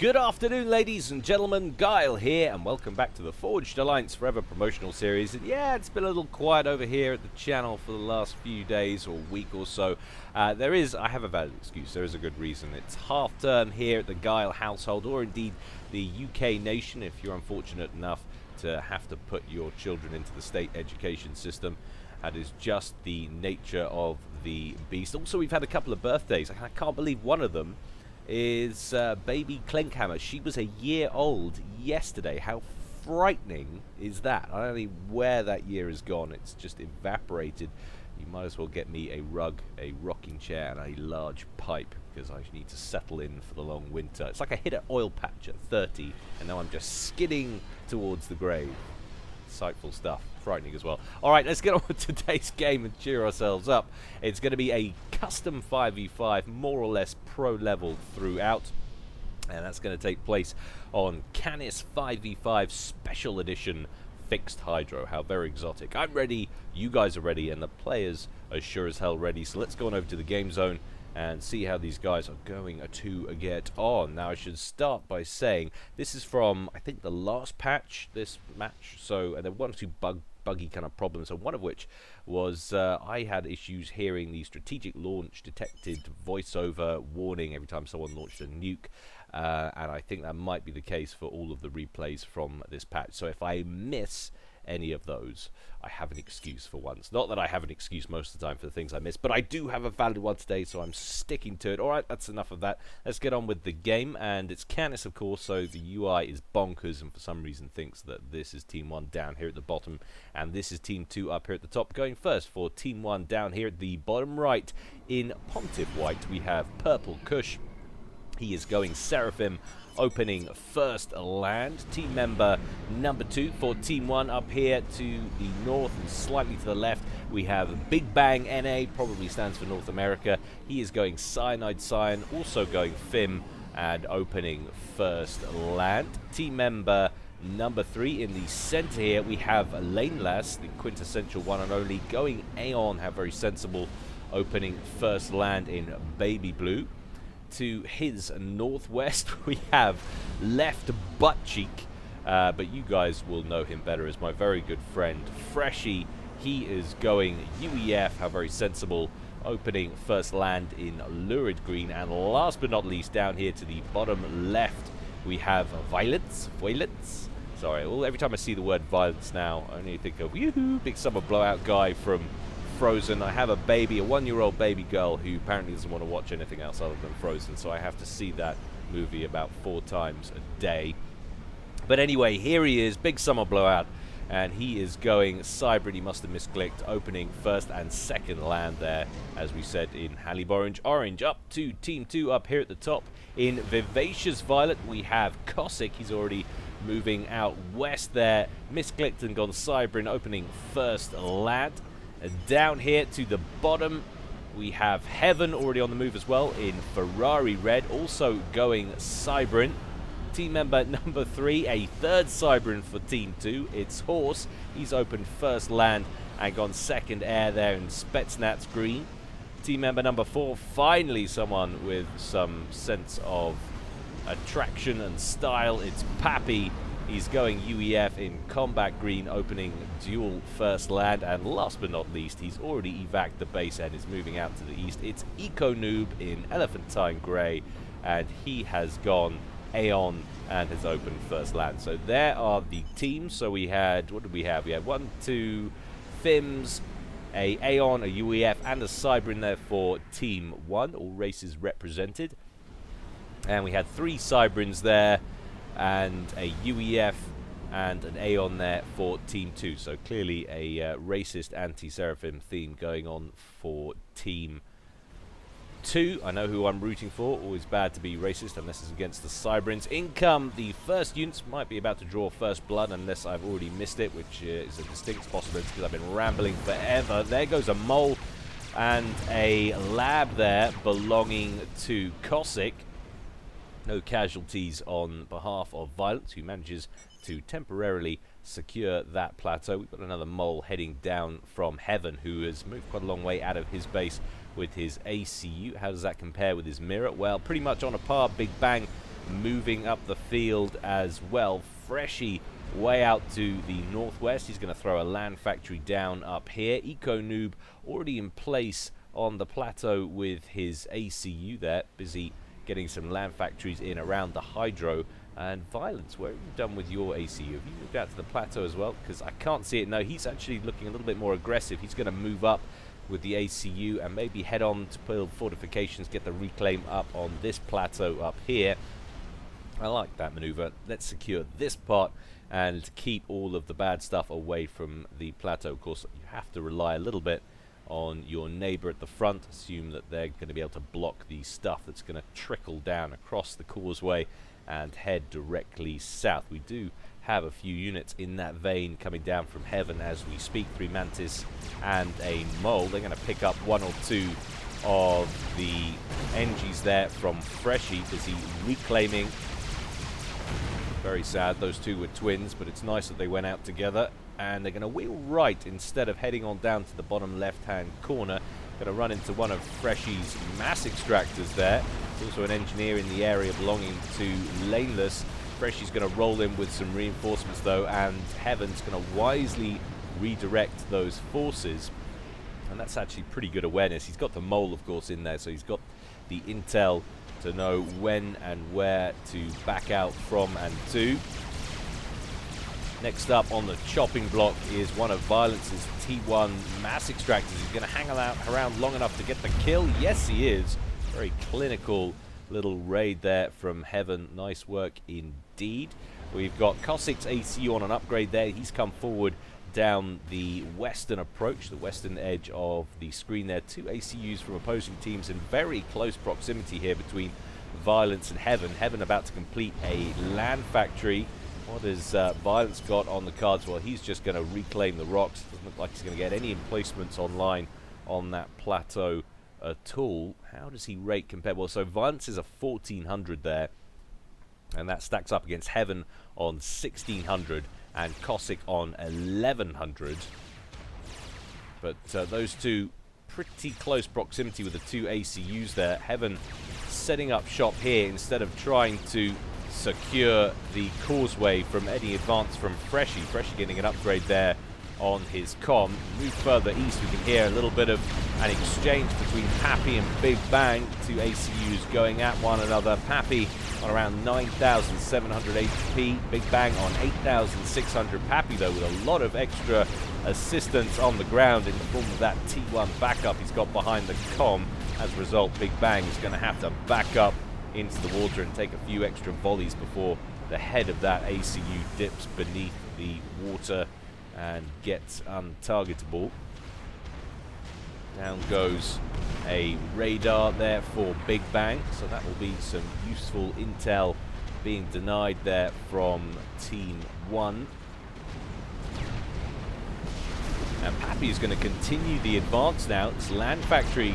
Good afternoon, ladies and gentlemen. Guile here, and welcome back to the Forged Alliance Forever promotional series. And yeah, it's been a little quiet over here at the channel for the last few days or week or so. I have a valid excuse. There is a good reason. It's half term here at the Guile household, or indeed the UK nation, if you're unfortunate enough to have to put your children into the state education system. That is just the nature of the beast. Also, we've had a couple of birthdays. I can't believe one of them is baby Klinkhammer. She was a year old yesterday. How frightening is that? I don't know where that year has gone. It's just evaporated. You might as well get me a rug, a rocking chair, and a large pipe, because I need to settle in for the long winter. It's like I hit an oil patch at 30, and now I'm just skidding towards the grave. Insightful stuff. Frightening as well. Alright, let's get on with today's game and cheer ourselves up. It's going to be a custom 5v5, more or less pro level throughout. And that's going to take place on Canis 5v5 Special Edition Fixed Hydro. How very exotic. I'm ready, you guys are ready, and the players are sure as hell ready. So let's go on over to the game zone and see how these guys are going to get on. Now, I should start by saying this is from, I think, the last patch, this match. So, and there were one or two buggy kind of problems, and one of which was I had issues hearing the strategic launch detected voiceover warning every time someone launched a nuke. And I think that might be the case for all of the replays from this patch. So if I miss any of those, I have an excuse for once. Not that I have an excuse most of the time for the things I miss, but I do have a valid one today, so I'm sticking to it. Alright, that's enough of that. Let's get on with the game, and it's Canis, of course, so the UI is bonkers, and for some reason thinks that this is Team 1 down here at the bottom, and this is Team 2 up here at the top. Going first for Team 1 down here at the bottom right in Pontiff White, we have Purple Kush. He is going Seraphim, opening first land. Team member number 2 for Team 1 up here to the north and slightly to the left. We have Big Bang NA, probably stands for North America. He is going Cyanide Cyan, also going FIM and opening first land. Team member number 3 in the center here, we have Lanelas, the quintessential one and only, going Aeon, how very sensible, opening first land in Baby Blue. To his northwest, we have Left Butt Cheek, but you guys will know him better as my very good friend Freshy. He is going UEF, how very sensible, opening first land in Lurid Green. And last but not least, down here to the bottom left, we have Violets. Sorry, well, every time I see the word violence now, I only think of yoo-hoo, big summer blowout guy from Frozen. I have a baby, a 1-year-old baby girl who apparently doesn't want to watch anything else other than Frozen, so I have to see that movie about 4 times a day. But anyway, here he is, big summer blowout, and he is going Cybrid. He must have misclicked, opening first and second land there, as we said, in Hallyborange Orange. Up to Team 2 up here at the top. In Vivacious Violet, we have Cossack. He's already moving out west there, misclicked and gone Cybrid, opening first land. Down here to the bottom, we have Heaven already on the move as well in Ferrari Red, also going Cybrin. Team member number 3, a third Cybrin for Team 2. It's Horse. He's opened first land and gone second air there in Spetsnaz Green. Team member number 4, finally someone with some sense of attraction and style. It's Pappy. He's going UEF in Combat Green, opening dual first land. And last but not least, he's already evac'd the base and is moving out to the east. It's Eco Noob in Elephantine Grey, and he has gone Aeon and has opened first land. So there are the teams. So we had, what did we have? We had 1, 2 FIMs, a Aeon, a UEF, and a Cybrin there for Team 1, all races represented. And we had 3 Cybrins there, and a UEF and an Aeon there for Team 2. So clearly a racist anti-Seraphim theme going on for Team 2. I know who I'm rooting for. Always bad to be racist unless it's against the Cybrins. In come the first units. Might be about to draw first blood unless I've already missed it, which is a distinct possibility because I've been rambling forever. There goes a mole and a lab there belonging to Cossack. No casualties on behalf of Violence, who manages to temporarily secure that plateau. We've got another mole heading down from Heaven, who has moved quite a long way out of his base with his ACU. How does that compare with his mirror? Well, pretty much on a par. Big Bang moving up the field as well. Freshy way out to the northwest. He's going to throw a land factory down up here. Eco Noob already in place on the plateau with his ACU there, busy getting some land factories in around the hydro. And Violence, where have you done with your ACU? Have you moved out to the plateau as well? Because I can't see it. No, he's actually looking a little bit more aggressive. He's going to move up with the ACU and maybe head on to build fortifications, get the reclaim up on this plateau up here. I like that maneuver. Let's secure this part and keep all of the bad stuff away from the plateau. Of course, you have to rely a little bit on your neighbor at the front. Assume that they're going to be able to block the stuff that's going to trickle down across the causeway and head directly south. We do have a few units in that vein coming down from heaven as we speak. 3 Mantis and a Mole. They're going to pick up 1 or 2 of the NGs there from Freshy, busy reclaiming. Very sad, those 2 were twins, but it's nice that they went out together. And they're going to wheel right instead of heading on down to the bottom left-hand corner. Going to run into one of Freshy's mass extractors there. There's also an engineer in the area belonging to Laneless. Freshy's going to roll in with some reinforcements though, and Heaven's going to wisely redirect those forces. And that's actually pretty good awareness. He's got the Mole, of course, in there, so he's got the intel to know when and where to back out from and to. Next up on the chopping block is one of Violence's T1 mass extractors. He's going to hang around long enough to get the kill. Yes, he is. Very clinical little raid there from Heaven. Nice work indeed. We've got Cossack's ACU on an upgrade there. He's come forward down the western approach, the western edge of the screen there. 2 ACUs from opposing teams in very close proximity here between Violence and Heaven. Heaven about to complete a land factory. What has Violence got on the cards? Well, he's just going to reclaim the rocks. Doesn't look like he's going to get any emplacements online on that plateau at all. How does he rate compared? Well, so Violence is a 1400 there, and that stacks up against Heaven on 1600 and Cossack on 1100. But those 2 pretty close proximity with the 2 ACUs there. Heaven setting up shop here instead of trying to secure the causeway from any advance from Freshy. Freshy getting an upgrade there on his comm. Move further east, we can hear a little bit of an exchange between Pappy and Big Bang. 2 ACUs going at one another. Pappy on around 9,700 HP. Big Bang on 8,600. Pappy, though, with a lot of extra assistance on the ground in the form of that T1 backup he's got behind the comm. As a result, Big Bang is going to have to back up into the water and take a few extra volleys before the head of that ACU dips beneath the water and gets untargetable. Down goes a radar there for Big Bang, so that will be some useful intel being denied there from Team 1. And Pappy is going to continue the advance now. This land factory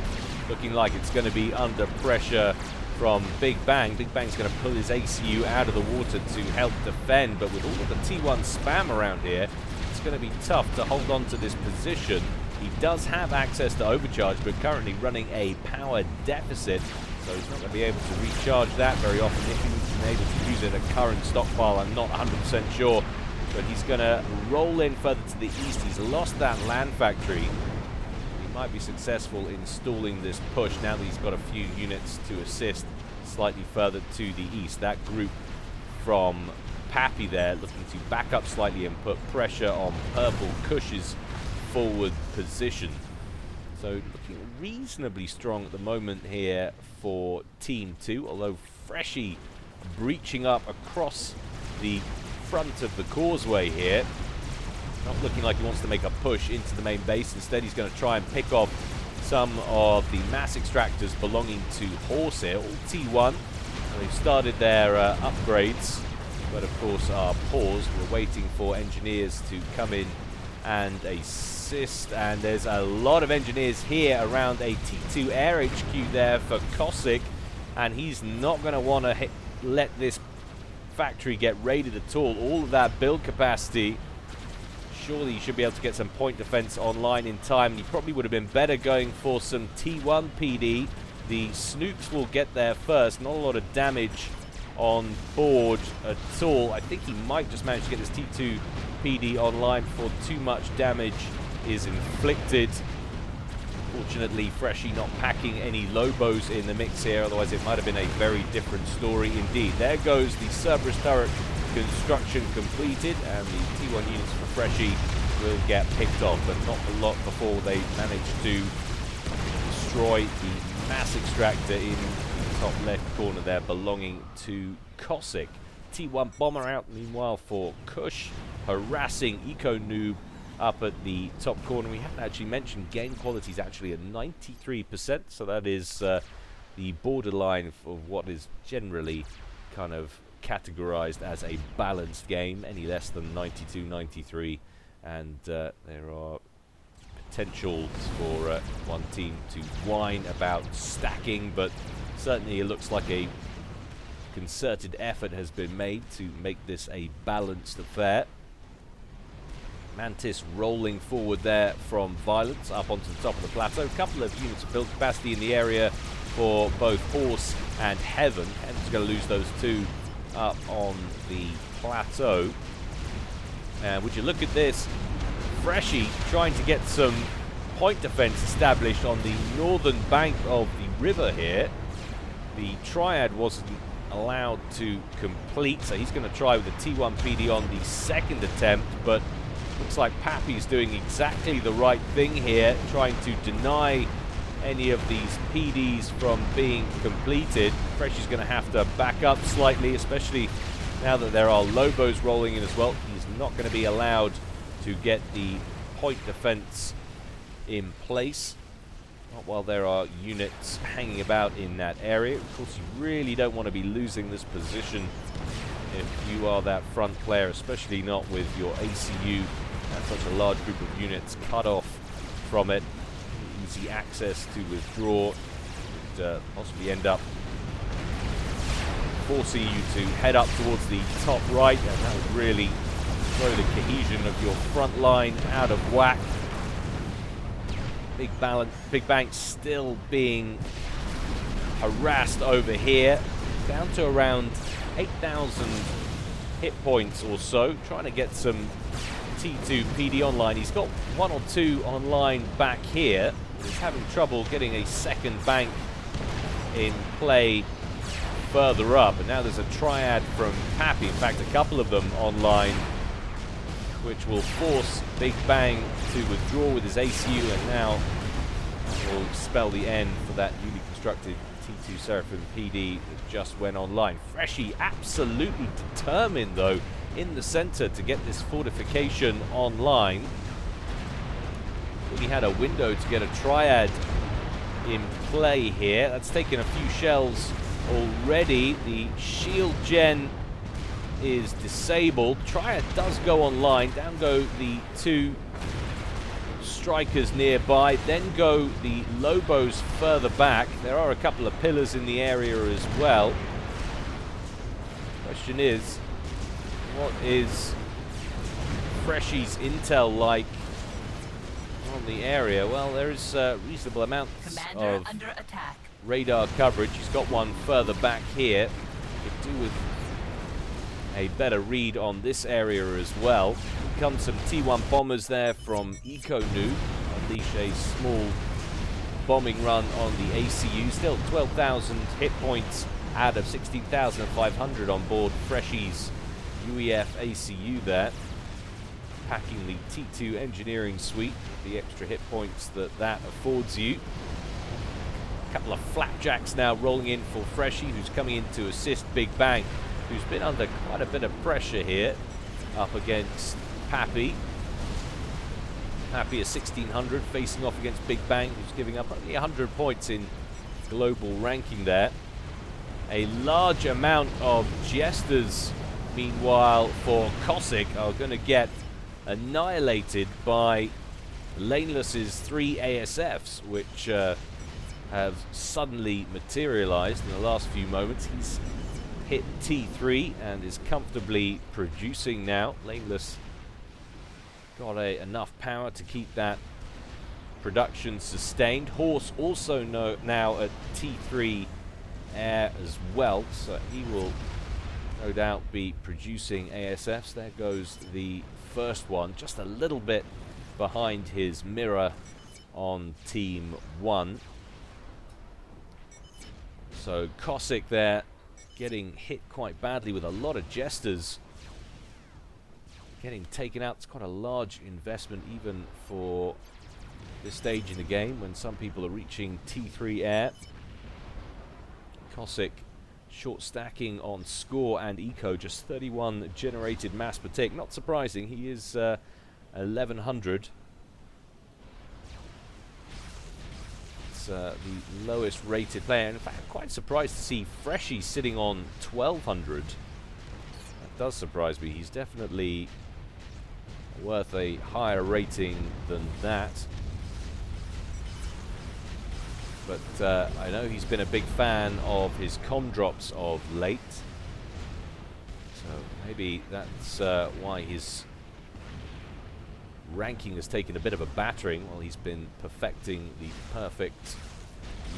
looking like it's going to be under pressure from Big Bang. Big Bang's going to pull his ACU out of the water to help defend, but with all of the T1 spam around here, it's going to be tough to hold on to this position. He does have access to overcharge, but currently running a power deficit, so he's not going to be able to recharge that very often. If he's been able to use it at current stockpile, I'm not 100% sure, but he's going to roll in further to the east. He's lost that land factory. He might be successful in stalling this push now that he's got a few units to assist slightly further to the east. That group from Pappy there looking to back up slightly and put pressure on Purple Cush's forward position. So looking reasonably strong at the moment here for Team 2, although Freshy breaching up across the front of the causeway here. Not looking like he wants to make a push into the main base. Instead, he's going to try and pick off some of the mass extractors belonging to Horse here, all T1. And they've started their upgrades, but of course are paused. We're waiting for engineers to come in and assist, and there's a lot of engineers here around a T2 air HQ there for Cossack, and he's not going to want to let this factory get raided at all of that build capacity. Surely you should be able to get some point defense online in time. You probably would have been better going for some T1 PD. The snoops will get there first. Not a lot of damage on board at all. I think he might just manage to get this T2 PD online before too much damage is inflicted. Fortunately, Freshie not packing any Lobos in the mix here, otherwise it might have been a very different story indeed. There goes the Cerberus turret construction completed, and the T1 units for Freshie will get picked off, but not a lot before they manage to destroy the mass extractor in the top left corner there, belonging to Cossack. T1 bomber out meanwhile for Kush, harassing Eco Noob up at the top corner. We haven't actually mentioned game quality is actually at 93%, so that is the borderline of what is generally kind of categorized as a balanced game. Any less than 92, 93, and there are potentials for one team to whine about stacking, but certainly it looks like a concerted effort has been made to make this a balanced affair. Mantis rolling forward there from Violence up onto the top of the plateau. A couple of units of build capacity in the area for both Horse and Heaven. Heaven's going to lose those two up on the plateau. And would you look at this? Freshie trying to get some point defense established on the northern bank of the river here. The Triad wasn't allowed to complete, so he's going to try with the T1 PD on the second attempt, but looks like Pappy's doing exactly the right thing here, trying to deny any of these PDs from being completed. Freshie's going to have to back up slightly, especially now that there are Lobos rolling in as well. He's not going to be allowed to get the point defense in place, not while there are units hanging about in that area. Of course, you really don't want to be losing this position if you are that front player, especially not with your ACU and such a large group of units cut off from it. Easy access to withdraw would possibly end up forcing you to head up towards the top right, and that would really throw the cohesion of your front line out of whack. Big Bang still being harassed over here, down to around 8,000 hit points or so, trying to get some T2 PD online. He's got one or two online back here. He's having trouble getting a second bank in play further up, and now there's a Triad from Pappy, in fact a couple of them online, which will force Big Bang to withdraw with his ACU, and now will spell the end for that newly constructed T2 Seraphim PD that just went online. Freshie absolutely determined, though, in the center to get this fortification online. He had a window to get a Triad in play here. That's taken a few shells already. The shield gen is disabled. Triad does go online. Down go the two strikers nearby. Then go the Lobos further back. There are a couple of pillars in the area as well. Question is, what is Freshie's intel like on the area? Well, there is a reasonable amount of radar coverage. He's got one further back here. Could do with a better read on this area as well. Here comes some T1 bombers there from Eco Noob. Unleash a small bombing run on the ACU. Still 12,000 hit points out of 16,500 on board Freshie's UEF ACU there. Packing the T2 engineering suite, the extra hit points that affords you. A couple of flapjacks now rolling in for Freshie, who's coming in to assist Big Bang, who's been under quite a bit of pressure here up against Pappy. Pappy at 1,600 facing off against Big Bang, who's giving up only 100 points in global ranking there. A large amount of Jesters, meanwhile, for Cossack are going to get annihilated by Laneless's 3 ASFs, which have suddenly materialized in the last few moments. He's hit T3 and is comfortably producing now. Laneless got enough power to keep that production sustained. Horse also now at T3 air as well, so he will no doubt be producing ASFs. There goes the first one, just a little bit behind his mirror on Team 1. So Cossack there getting hit quite badly with a lot of jesters getting taken out. It's quite a large investment even for this stage in the game when some people are reaching T3 air. Cossack short stacking on score and eco, just 31 generated mass per tick. Not surprising, he is 1100. It's the lowest rated player. In fact, I'm quite surprised to see Freshy sitting on 1200. That does surprise me. He's definitely worth a higher rating than that. But I know he's been a big fan of his comm drops of late. So maybe that's why his ranking has taken a bit of a battering while he's been perfecting the perfect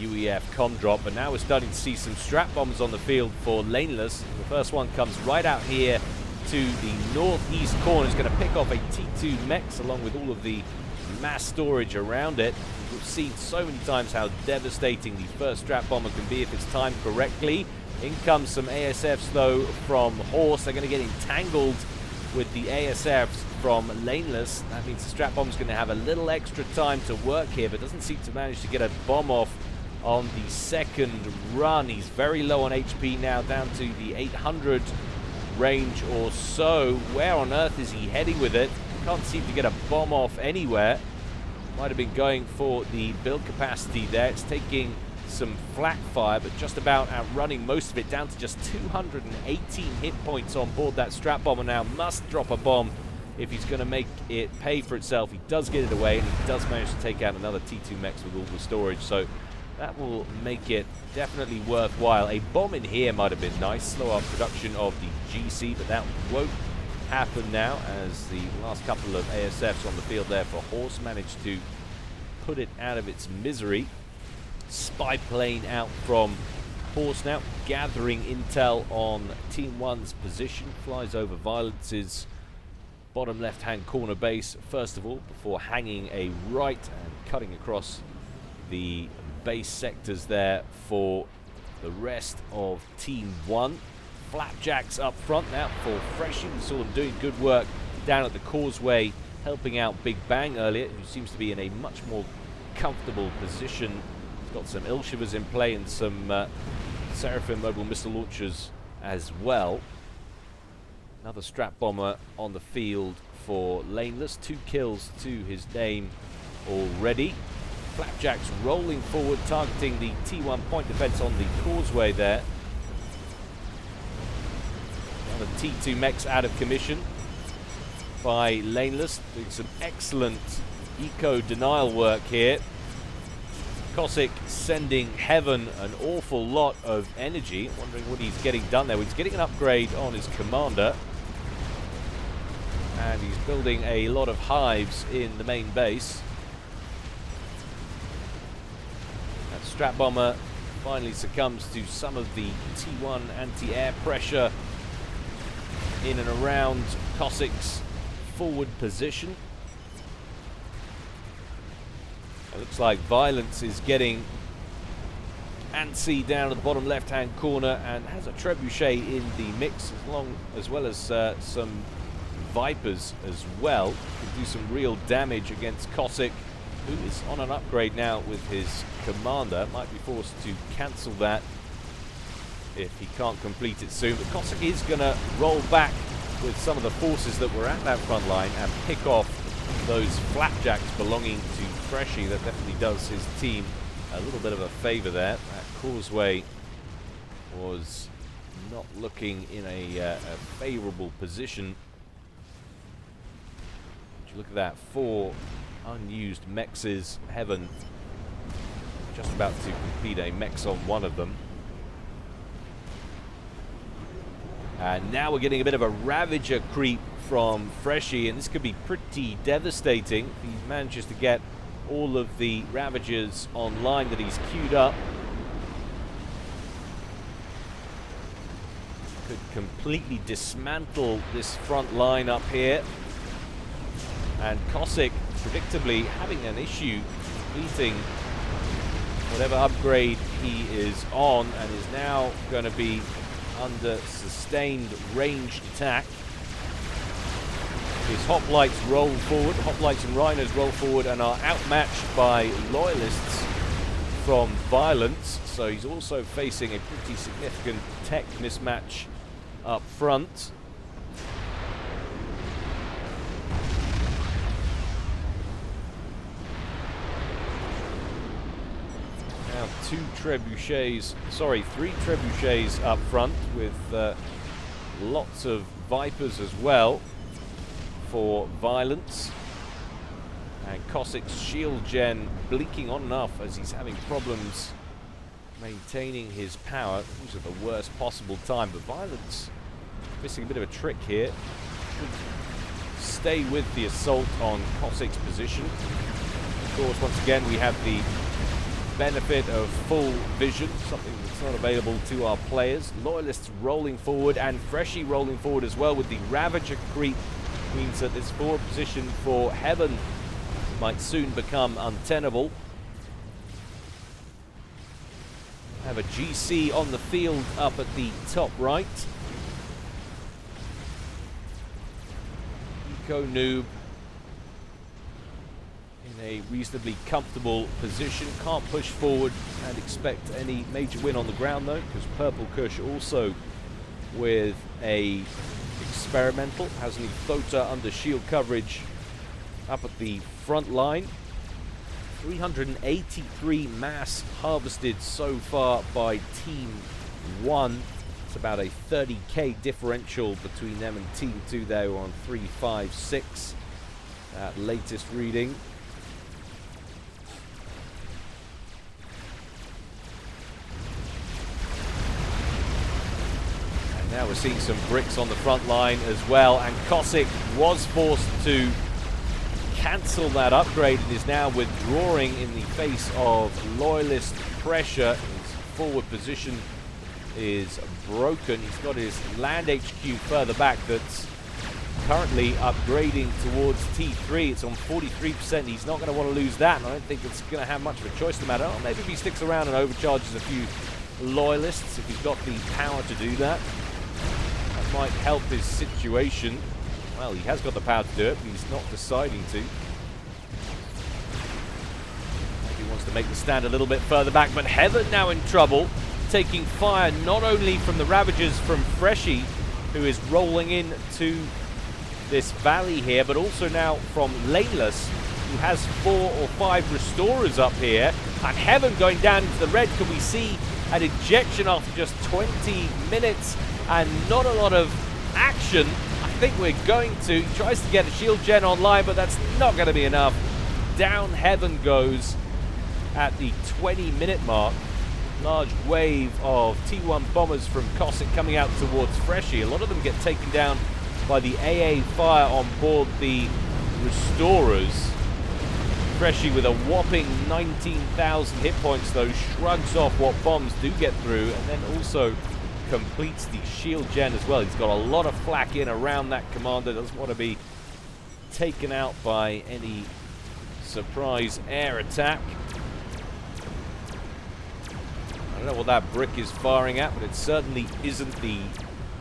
UEF comm drop. But now we're starting to see some strap bombs on the field for Laneless. The first one comes right out here to the northeast corner. Is going to pick off a T2 Mex along with all of the mass storage around it. We've seen so many times how devastating the first strap bomber can be if it's timed correctly. In comes some ASFs though from Horse. They're going to get entangled with the ASFs from Laneless. That means the strap bomber's going to have a little extra time to work here, but doesn't seem to manage to get a bomb off on the second run. He's very low on HP now, down to the 800 range or so. Where on earth is he heading with it? Can't seem to get a bomb off anywhere. Might have been going for the build capacity there. It's taking some flak fire, but just about outrunning most of it, down to just 218 hit points on board that strap bomber now. Must drop a bomb if he's going to make it pay for itself. He does get it away, and he does manage to take out another T2 Mex with all the storage, so that will make it definitely worthwhile. A bomb in here might have been nice. Slow up production of the GC, but that won't happen now, as the last couple of ASFs on the field there for Horse managed to put it out of its misery. Spy plane out from Horse now, gathering intel on Team 1's position. Flies over Violence's bottom left-hand corner base first of all, before hanging a right and cutting across the base sectors there for the rest of Team 1. Flapjacks up front now for Freshy. We saw them doing good work down at the causeway, helping out Big Bang earlier, who seems to be in a much more comfortable position. He's got some Ilshivers in play and some Seraphim mobile missile launchers as well. Another strap bomber on the field for Laneless. 2 kills to his name already. Flapjacks rolling forward, targeting the T1 point defense on the causeway there. The T2 Mex out of commission by Laneless, doing some excellent eco denial work here. Cossack sending Heaven an awful lot of energy. Wondering what he's getting done there. He's getting an upgrade on his commander, and he's building a lot of hives in the main base. That strap bomber finally succumbs to some of the T1 anti-air pressure in and around Cossack's forward position. It looks like Violence is getting antsy down at the bottom left-hand corner and has a trebuchet in the mix, as well as some Vipers as well. Can do some real damage against Cossack, who is on an upgrade now with his commander. Might be forced to cancel that if he can't complete it soon. But Cossack is going to roll back with some of the forces that were at that front line and pick off those flapjacks belonging to Freshy. That definitely does his team a little bit of a favor there. That causeway was not looking in a favorable position. Would you look at that, 4 unused Mexes. Heaven just about to complete a Mex on one of them. And now we're getting a bit of a Ravager creep from Freshy, and this could be pretty devastating if he manages to get all of the Ravagers online that he's queued up. Could completely dismantle this front line up here. And Cossack, predictably, having an issue completing whatever upgrade he is on, and is now going to be under sustained ranged attack. His hoplites roll forward, hoplites and rhinos roll forward and are outmatched by loyalists from violence, so he's also facing a pretty significant tech mismatch up front. Now three trebuchets up front with lots of Vipers as well for violence. And Cossack's shield gen blinking on enough as he's having problems maintaining his power. These are the worst possible time, but violence missing a bit of a trick here. Should stay with the assault on Cossack's position. Of course, once again, we have the benefit of full vision, something that's not available to our players. Loyalists rolling forward and Freshie rolling forward as well with the Ravager creep. Means that this forward position for Heaven might soon become untenable. Have a GC on the field up at the top right. Eco Noob in a reasonably comfortable position. Can't push forward and expect any major win on the ground though, because Purple Kush also with a experimental, has an Thota under shield coverage up at the front line. 383 mass harvested so far by Team 1. It's about a 30k differential between them and Team 2. They were on 356 at latest reading. And now we're seeing some bricks on the front line as well, and Cossack was forced to cancel that upgrade and is now withdrawing in the face of loyalist pressure. His forward position is broken. He's got his land HQ further back that's currently upgrading towards T3. It's on 43%. He's not going to want to lose that, and I don't think it's going to have much of a choice in the matter. Or maybe if he sticks around and overcharges a few loyalists, if he's got the power to do that. That might help his situation. Well, he has got the power to do it, but he's not deciding to. Maybe he wants to make the stand a little bit further back, but Heaven now in trouble, taking fire not only from the Ravagers from Freshie, who is rolling in to this valley here, but also now from Laneless, who has 4 or 5 Restorers up here. And Heaven going down into the red. Can we see an ejection after just 20 minutes and not a lot of action? I think we're going to. He tries to get a shield gen online, but that's not going to be enough. Down Heaven goes at the 20-minute mark. Large wave of T1 bombers from Cossack coming out towards Freshie. A lot of them get taken down by the AA fire on board the Restorers. Freshie with a whopping 19,000 hit points, though, shrugs off what bombs do get through, and then also completes the shield gen as well. He's got a lot of flak in around that commander, doesn't want to be taken out by any surprise air attack. I don't know what that brick is firing at, but it certainly isn't the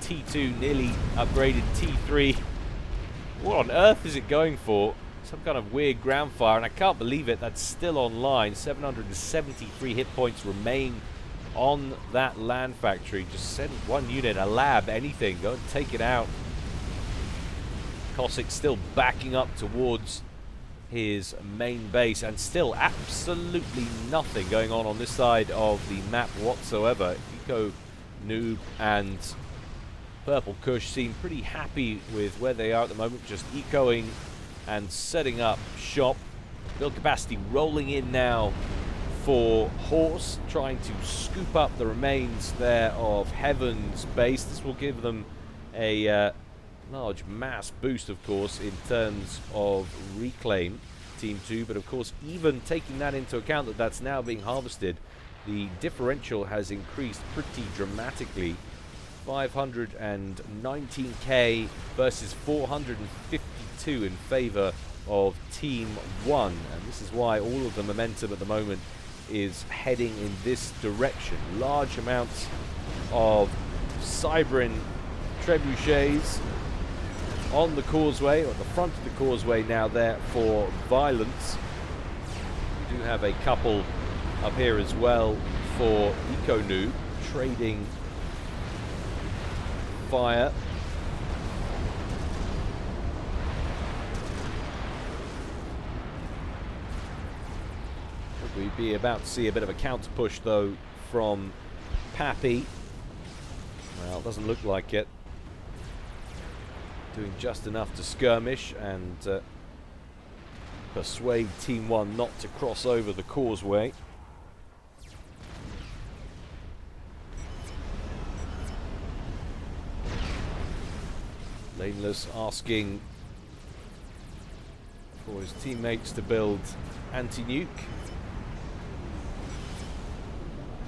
T2 nearly upgraded T3. What on earth is it going for? Some kind of weird ground fire, and I can't believe it, that's still online. 773 hit points remain on that land factory. Just send one unit, a lab, anything, go and take it out. Cossack still backing up towards his main base, and still absolutely nothing going on this side of the map whatsoever. Eco Noob and Purple Kush seem pretty happy with where they are at the moment, just ecoing and setting up shop. Build capacity rolling in now for Horse, trying to scoop up the remains there of Heaven's base. This will give them a large mass boost, of course, in terms of reclaim, Team 2. But of course, even taking that into account, that that's now being harvested, the differential has increased pretty dramatically 519k versus 452 in favor of Team 1. And this is why all of the momentum at the moment is heading in this direction. Large amounts of Cybran trebuchets on the causeway, or at the front of the causeway now there for violence. We do have a couple up here as well for EcoNoob, trading fire. We'd be about to see a bit of a counter push though from Pappy. Well, it doesn't look like it. Doing just enough to skirmish and persuade Team 1 not to cross over the causeway. Laneless asking for his teammates to build anti-nuke.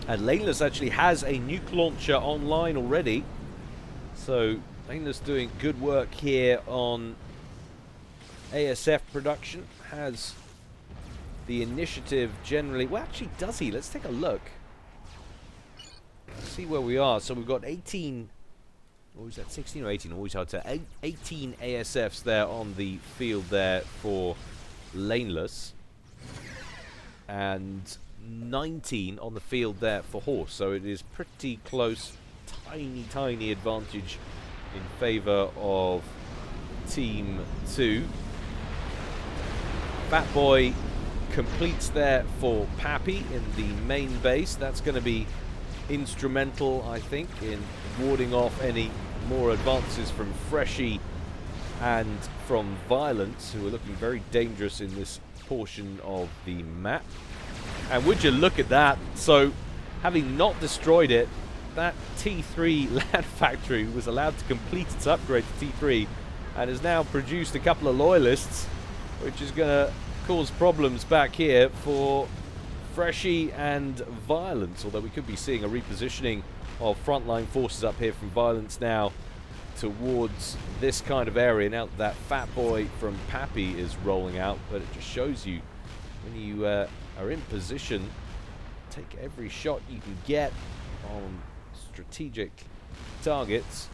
And Laneless actually has a nuke launcher online already. So Laneless doing good work here on ASF production. Has the initiative generally. Well, actually, does he? Let's take a look. Let's see where we are. So we've got 18. What was that? 16 or 18? Always hard to say. 18 ASFs there on the field there for Laneless. And 19 on the field there for Horse, so it is pretty close. Tiny advantage in favor of Team 2. Fat Boy completes there for Pappy in the main base. That's going to be instrumental, I think, in warding off any more advances from Freshy and from Violence, who are looking very dangerous in this portion of the map. And would you look at that? So, having not destroyed it, that T3 land factory was allowed to complete its upgrade to T3 and has now produced a couple of loyalists, which is going to cause problems back here for Freshy and Violence, although we could be seeing a repositioning of frontline forces up here from Violence now towards this kind of area now that Fat Boy from Pappy is rolling out. But it just shows you when you are in position, take every shot you can get on strategic targets.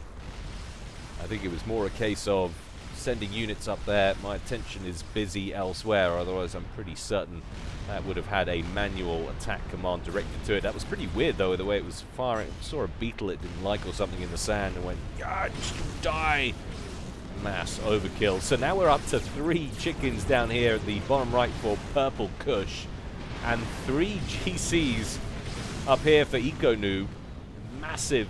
I think it was more a case of sending units up there. My attention is busy elsewhere, otherwise I'm pretty certain that would have had a manual attack command directed to it. That was pretty weird though, the way it was firing. I saw a beetle it didn't like or something in the sand and went, "Yeah, just die!" Mass overkill. So now we're up to 3 chickens down here at the bottom right for Purple Kush, and 3 GCs up here for EcoNoob. Massive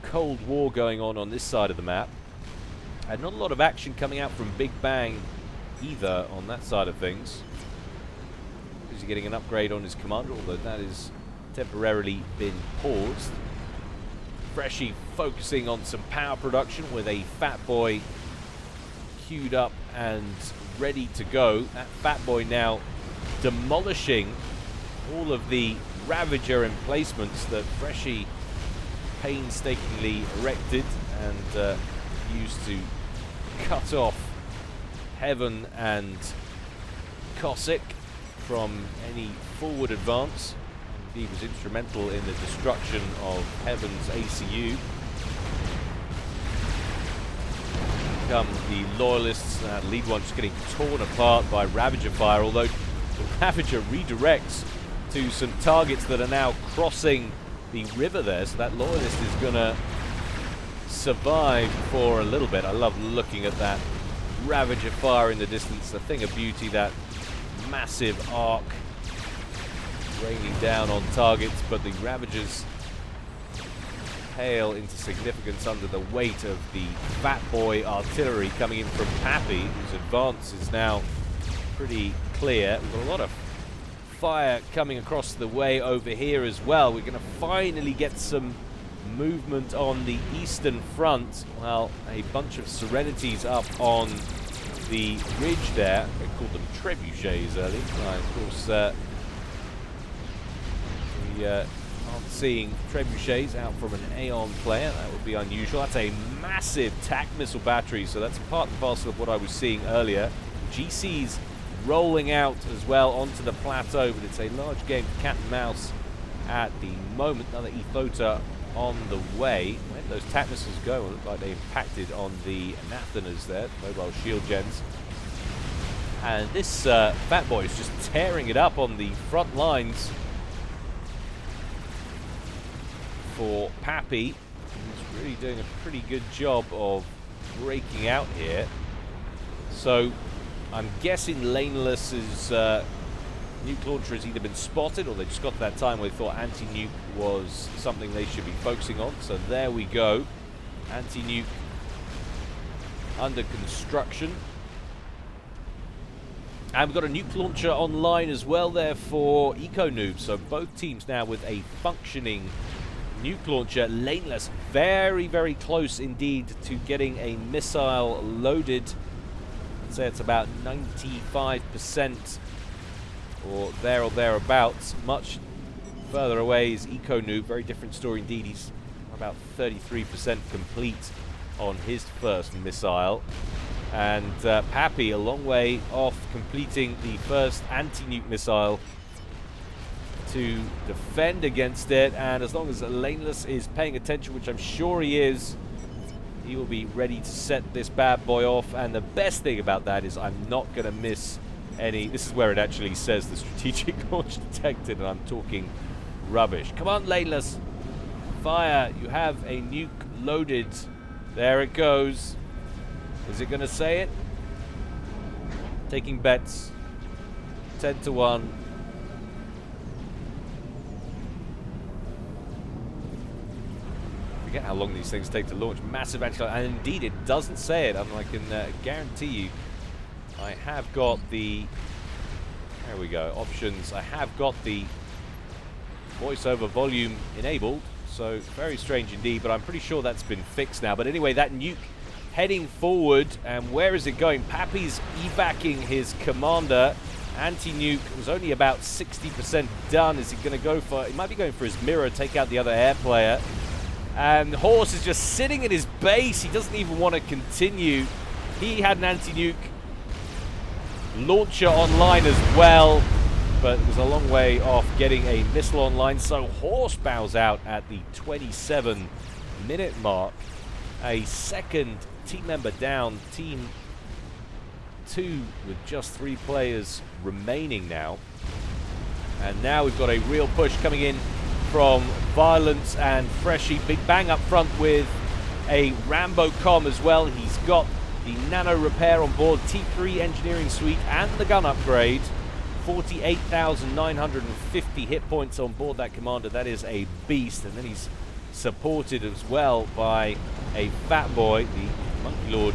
Cold War going on this side of the map. And not a lot of action coming out from Big Bang either on that side of things. He's getting an upgrade on his commander, although that is temporarily been paused. Freshy focusing on some power production with a Fat Boy queued up and ready to go. That Fat Boy now demolishing all of the Ravager emplacements that Freshy painstakingly erected and used to cut off Heaven and Cossack from any forward advance. He was instrumental in the destruction of Heaven's ACU. Come the Loyalists, lead one just getting torn apart by Ravager fire, although the Ravager redirects to some targets that are now crossing the river there, so that Loyalist is going to survive for a little bit. I love looking at that Ravager fire in the distance. A thing of beauty, that massive arc raining down on targets, but the Ravagers pale into significance under the weight of the Fat Boy artillery coming in from Pappy, whose advance is now pretty clear. We've got a lot of fire coming across the way over here as well. We're going to finally get some movement on the eastern front. Well, a bunch of Serenities up on the ridge there. They called them trebuchets earlier. Of course, we aren't seeing trebuchets out from an Aeon player. That would be unusual. That's a massive TAC missile battery, so that's part and parcel of what I was seeing earlier. GC's rolling out as well onto the plateau, but it's a large game of cat and mouse at the moment. Another Ethota on the way. Where those TAC missiles go? It looked like they impacted on the Nathanas there, mobile shield gens. And this fat boy is just tearing it up on the front lines for Pappy. He's really doing a pretty good job of breaking out here. So I'm guessing Laneless's nuke launcher has either been spotted or they just got to that time where they thought anti-nuke was something they should be focusing on. So there we go. Anti-nuke under construction. And we've got a nuke launcher online as well there for Eco-Noob. So both teams now with a functioning nuke launcher. Laneless very, very close indeed to getting a missile loaded. I'd say it's about 95% or thereabouts. Much further away is Eco-Noob. Very different story indeed. He's about 33% complete on his first missile. And Pappy a long way off completing the first anti-nuke missile to defend against it. And as long as Laneless is paying attention, which I'm sure he is, he will be ready to set this bad boy off. And the best thing about that is I'm not going to miss any. This is where it actually says the strategic launch detected, and I'm talking rubbish. Come on, Laneless. Fire. You have a nuke loaded. There it goes. Is it going to say it? Taking bets. 10-1. Forget how long these things take to launch. Massive anti-tank. And indeed, it doesn't say it. I can guarantee you I have got the... There we go. Options. I have got the voiceover volume enabled. So, very strange indeed. But I'm pretty sure that's been fixed now. But anyway, that nuke heading forward, and where is it going? Pappy's evacuating his commander. Anti-nuke was only about 60% done. Is he going to go for... He might be going for his mirror, take out the other air player. And Horse is just sitting in his base. He doesn't even want to continue. He had an anti-nuke launcher online as well, but it was a long way off getting a missile online. So Horse bows out at the 27-minute mark. A second team member down, team 2 with just 3 players remaining now. And now we've got a real push coming in from Violence and Freshy. Big Bang up front with a Rambo comm as well. He's got the nano repair on board, T3 engineering suite and the gun upgrade. 48,950 hit points on board that commander. That is a beast. And then he's supported as well by a fat boy. The Monkey Lord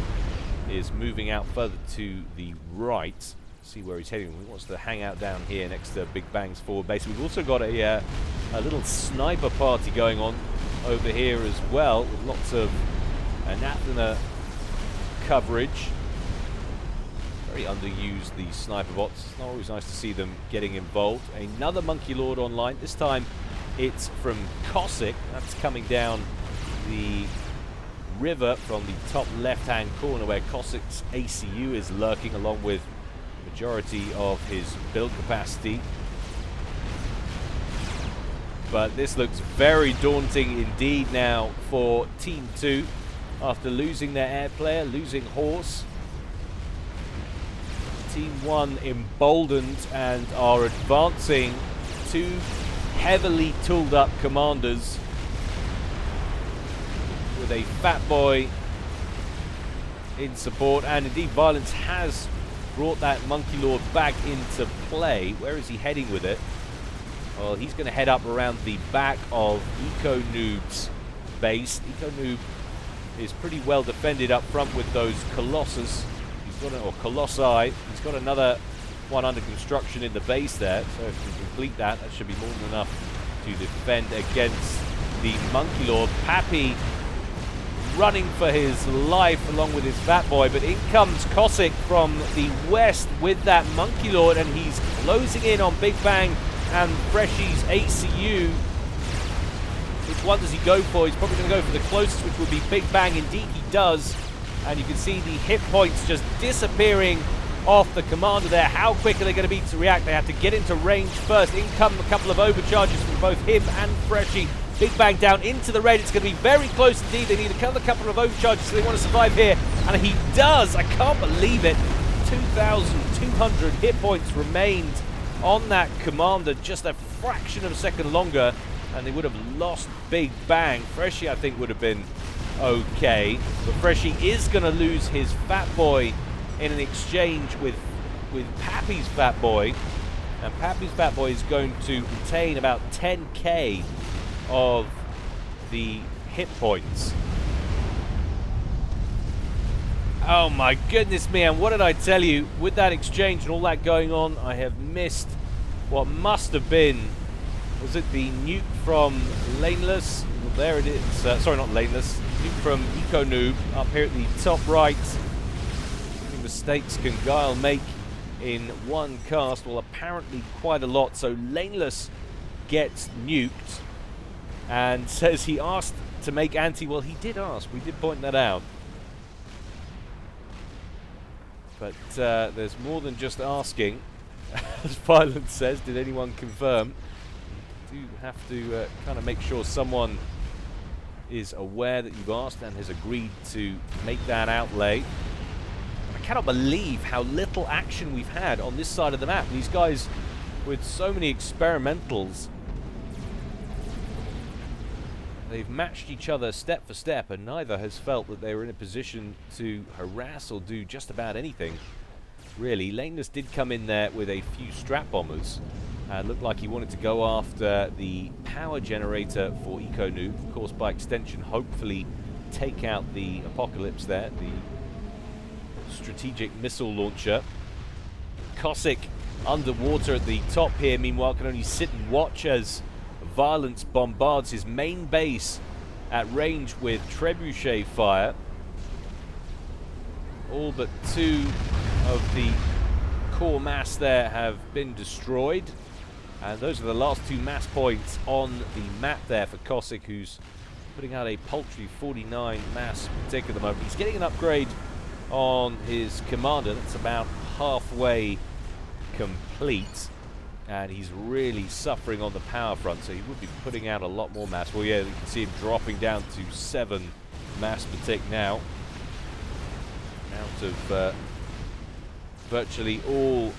is moving out further to the right. See where he's heading. He wants to hang out down here next to Big Bang's forward base. We've also got a little sniper party going on over here as well, with lots of Anathema coverage. Very underused, the sniper bots. It's not always nice to see them getting involved. Another Monkey Lord online. This time it's from Cossack. That's coming down the river from the top left-hand corner where Cossack's ACU is lurking, along with the majority of his build capacity. But this looks very daunting indeed now for Team 2 after losing their air player, losing Horse. Team 1 emboldened and are advancing 2 heavily tooled up commanders with a fat boy in support, and indeed Violence has brought that Monkey Lord back into play. Where is he heading with it? Well, he's going to head up around the back of Eco-Noob's base. Eco-Noob is pretty well defended up front with those Colossus. He's got or Colossi. He's got another one under construction in the base there. So if we complete that, that should be more than enough to defend against the Monkey Lord. Pappy running for his life along with his fat boy, but in comes Cossack from the west with that Monkey Lord, and he's closing in on Big Bang and Freshy's ACU. one does he go for? He's probably going to go for the closest, which would be Big Bang. Indeed, he does. And you can see the hit points just disappearing off the commander there. How quick are they going to be to react? They have to get into range first. In come a couple of overcharges from both him and Freshie. Big Bang down into the red. It's going to be very close indeed. They need another couple of overcharges so they want to survive here. And he does. I can't believe it. 2,200 hit points remained on that commander. Just a fraction of a second longer. And they would have lost Big Bang. Freshie, I think, would have been okay. But Freshie is going to lose his Fat Boy in an exchange with Pappy's Fat Boy. And Pappy's Fat Boy is going to retain about 10k of the hit points. Oh my goodness me, and what did I tell you? With that exchange and all that going on, I have missed what must have been, was it the nuke from Laneless? Well, there it is. Sorry, not Laneless. Nuke from Eco Noob up here at the top right. How many mistakes can Guile make in one cast? Well, apparently quite a lot. So Laneless gets nuked and says he asked to make anti. Well, he did ask. We did point that out. But there's more than just asking. As Violence says, did anyone confirm? You do have to kind of make sure someone is aware that you've asked and has agreed to make that outlay. I cannot believe how little action we've had on this side of the map. These guys with so many experimentals, they've matched each other step for step, and neither has felt that they were in a position to harass or do just about anything. Really, Laneless did come in there with a few strap bombers. Looked like he wanted to go after the power generator for Eco Noob. Of course, by extension, hopefully take out the Apocalypse there, the strategic missile launcher. Cossack underwater at the top here, meanwhile, can only sit and watch as Violence bombards his main base at range with trebuchet fire. All but two of the core mass there have been destroyed. And those are the last two mass points on the map there for Cossack, who's putting out a paltry 49 mass tick at the moment. He's getting an upgrade on his commander. That's about halfway complete. And he's really suffering on the power front, so he would be putting out a lot more mass. Well, yeah, you can see him dropping down to 7 mass per tick now. Out of virtually all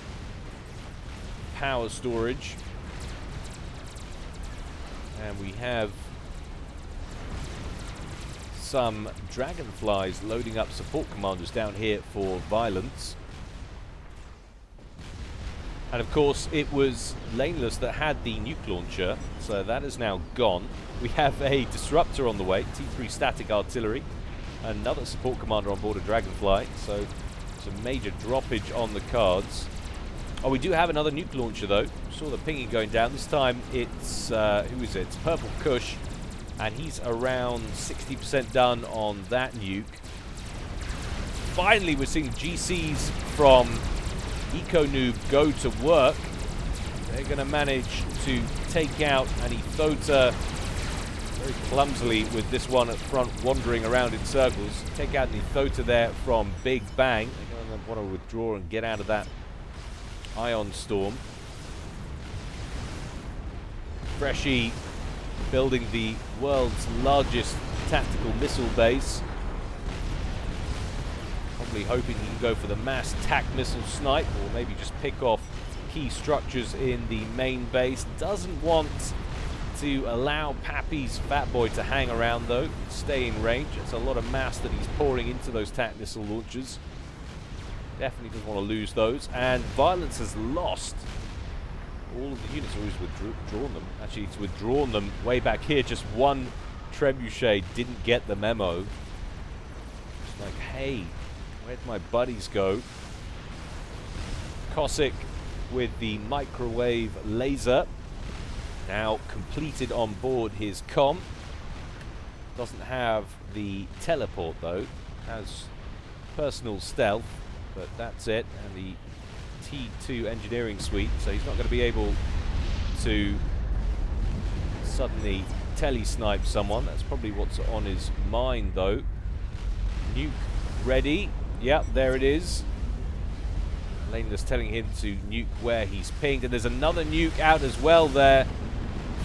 power storage. And we have some dragonflies loading up support commanders down here for Violence. And of course, it was Laneless that had the nuke launcher, so that is now gone. We have a disruptor on the way, T3 static artillery, another support commander on board a Dragonfly, so some major droppage on the cards. Oh, we do have another nuke launcher though. Saw the pinging going down. This time it's, who is it? It's Purple Kush, and he's around 60% done on that nuke. Finally, we're seeing GCs from Eco Noob go to work. They're going to manage to take out an Ethota very clumsily with this one at front wandering around in circles. Take out an Ethota there from Big Bang. They're going to want to withdraw and get out of that ion storm. Freshie building the world's largest tactical missile base. Probably hoping he can go for the mass TAC missile snipe, or maybe just pick off key structures in the main base. Doesn't want to allow Pappy's Fat Boy to hang around though, stay in range. It's a lot of mass that he's pouring into those TAC missile launchers. Definitely doesn't want to lose those. And Violence has lost all of the units, or he's withdrawn them. Actually, he's withdrawn them way back here. Just one trebuchet didn't get the memo. It's like, hey, where'd my buddies go? Cossack with the microwave laser. Now completed on board his comm. Doesn't have the teleport though. Has personal stealth, but that's it. And the T2 engineering suite, so he's not going to be able to suddenly tele-snipe someone. That's probably what's on his mind, though. Nuke ready. Yep, there it is. Laneless telling him to nuke where he's pinged. And there's another nuke out as well there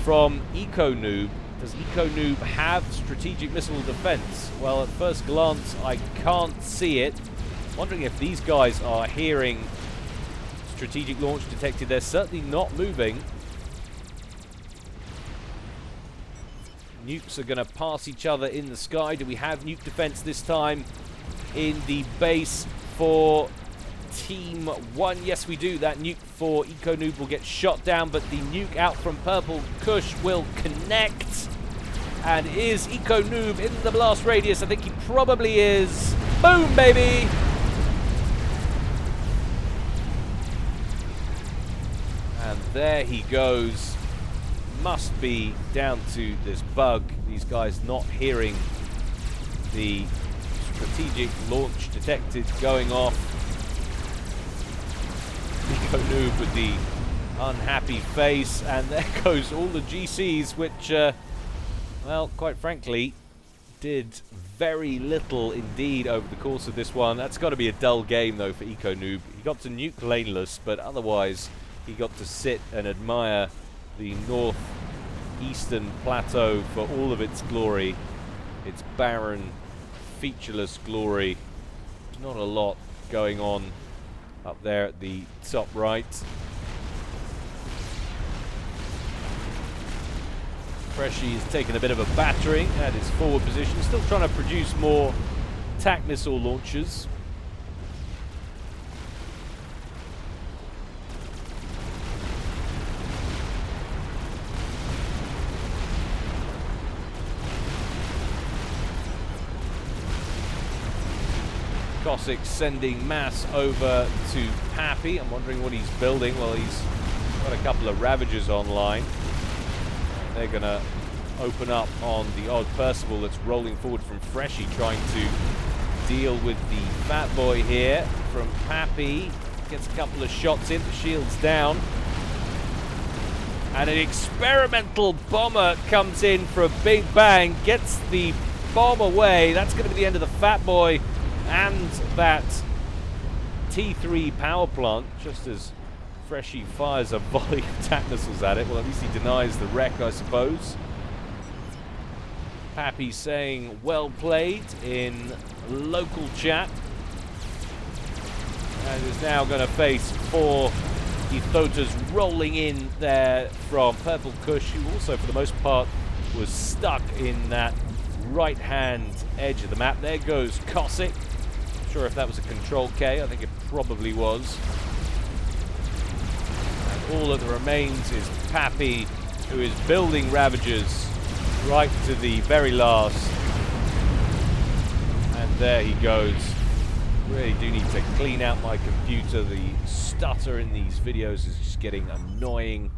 from EcoNoob. Does EcoNoob have strategic missile defense? Well, at first glance, I can't see it. Wondering if these guys are hearing strategic launch detected. They're certainly not moving. Nukes are going to pass each other in the sky. Do we have nuke defense this time in the base for Team 1? Yes, we do. That nuke for EcoNoob will get shot down, but the nuke out from Purple Kush will connect. And is EcoNoob in the blast radius? I think he probably is. Boom, baby! And there he goes. Must be down to this bug. These guys not hearing the strategic launch detected going off. EcoNoob with the unhappy face, and there goes all the GCs, which, well, quite frankly, did very little indeed over the course of this one. That's got to be a dull game, though, for EcoNoob. He got to nuke laneless, but otherwise he got to sit and admire the northeastern plateau for all of its glory, its barren, featureless glory. Not a lot going on up there at the top right. Freshy is taking a bit of a battering at his forward position, still trying to produce more TAC missile launchers. Cossack sending mass over to Pappy. I'm wondering what he's building. Well, he's got a couple of Ravagers online. They're going to open up on the odd Percival that's rolling forward from Freshy, trying to deal with the Fat Boy here from Pappy. Gets a couple of shots in, the shield's down. And an experimental bomber comes in for a big bang, gets the bomb away. That's going to be the end of the Fat Boy and that T3 power plant, just as Freshy fires a volley of TAC missiles at it. Well, at least he denies the wreck, I suppose. Pappy saying well played in local chat. And is now going to face 4 Ethotas rolling in there from Purple Kush, who also, for the most part, was stuck in that right-hand edge of the map. There goes Cossack. Not sure if that was a Control K. I think it probably was. And all that remains is Pappy, who is building Ravagers right to the very last. And there he goes. Really do need to clean out my computer. The stutter in these videos is just getting annoying.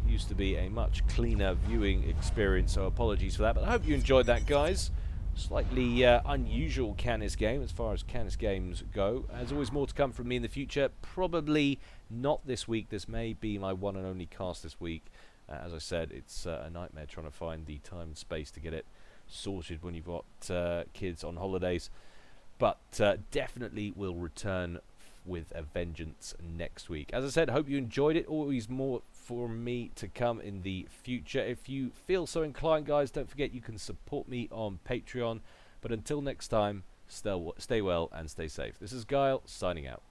Used to be a much cleaner viewing experience, so apologies for that. But I hope you enjoyed that, guys. Slightly unusual Canis game as far as Canis games go. As always, more to come from me in the future. Probably not this week. This may be my one and only cast this week. As I said, it's a nightmare trying to find the time and space to get it sorted when you've got kids on holidays. But definitely will return with a vengeance next week. As I said, hope you enjoyed it. Always more for me to come in the future. If you feel so inclined, guys, don't forget you can support me on Patreon. But until next time, stay well and stay safe. This is Guile, signing out.